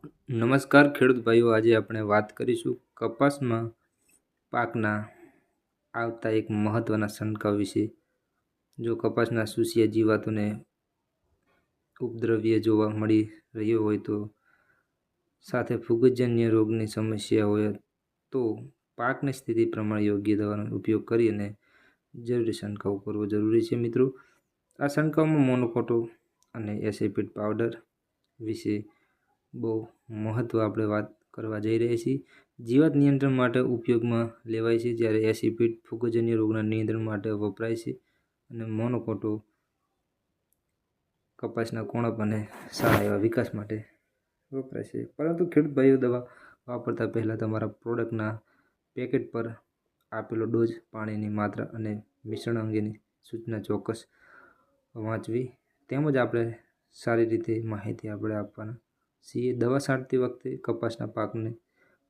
નમસ્કાર ખેડૂત ભાઈઓ, આજે આપણે વાત કરીશું કપાસમાં પાકના આવતા એક મહત્વના શંકાઓ વિશે। જો કપાસના સુસિયા જીવાતોને ઉપદ્રવ્ય જોવા મળી રહ્યો હોય તો સાથે ફૂગજન્ય રોગની સમસ્યા હોય તો પાકની સ્થિતિ પ્રમાણે યોગ્ય દવાનો ઉપયોગ કરીને જરૂરી છંટકાવ કરવો જરૂરી છે। મિત્રો, આ છંટકાવમાં મોનોકોટો અને એસિફિટ પાવડર વિશે બહુ મહત્વ આપણે વાત કરવા જઈ રહ્યા છીએ। જીવાત નિયંત્રણ માટે ઉપયોગમાં લેવાય છે, જ્યારે એસિફિટ ફૂગજન્ય રોગના નિયંત્રણ માટે વપરાય છે અને મોનોકોટો કપાસના કોણપ અને સારા એવા વિકાસ માટે વપરાય છે। પરંતુ ખેડૂત ભાઈઓ, દવા વાપરતા પહેલાં તમારા પ્રોડક્ટના પેકેટ પર આપેલો ડોઝ, પાણીની માત્રા અને મિશ્રણ અંગેની સૂચના ચોક્કસ વાંચવી તેમજ આપણે સારી રીતે માહિતી આપણે આપવાના છીએ। દવા છાંટતી વખતે કપાસના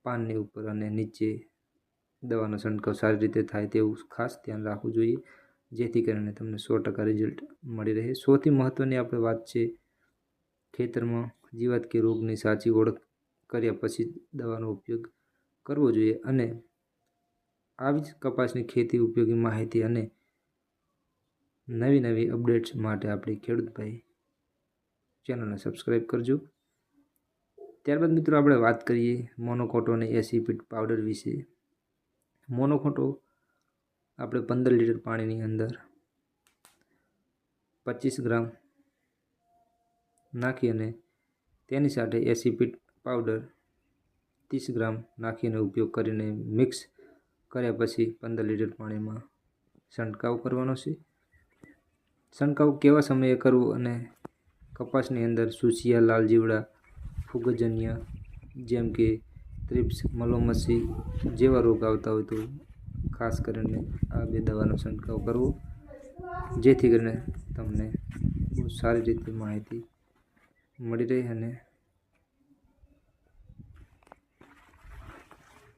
પાનની ઉપર અને નીચે દવાનો છંટકાવ સારી રીતે થાય તેવું ખાસ ધ્યાન રાખવું જોઈએ, જેથી કરીને તમને 100% રિઝલ્ટ મળી રહે। સૌથી મહત્ત્વની આપણે વાત છે, ખેતરમાં જીવાત કે રોગની સાચી ઓળખ કર્યા પછી દવાનો ઉપયોગ કરવો જોઈએ। અને આવી જ કપાસની ખેતી ઉપયોગી માહિતી અને નવી અપડેટ્સ માટે આપણી ખેડૂત ભાઈ ચેનલને સબસ્ક્રાઈબ કરજો। ત્યારબાદ મિત્રો આપણે વાત કરીએ મોનોકોટો અને એસિફિટ પાવડર વિશે। મોનોકોટો આપણે 15 લીટર પાણીની અંદર 25 ગ્રામ નાખી અને તેની સાથે એસિફિટ પાવડર 30 ગ્રામ નાખીને ઉપયોગ કરીને મિક્સ કર્યા પછી 15 લીટર પાણીમાં છંટકાવ કરવાનો છે। છંટકાવ કેવા સમયે કરવો અને કપાસની અંદર સુસિયા, લાલ જીવડા, ફૂગજન્ય જેમ કે થ્રિપ્સ, મલોમસી જેવા રોગ આવતા હોય તો ખાસ કરીને આ બે દવાનો છંટકાવ કરવો, જેથી કરીને તમને બહુ સારી રીતે માહિતી મળી રહે અને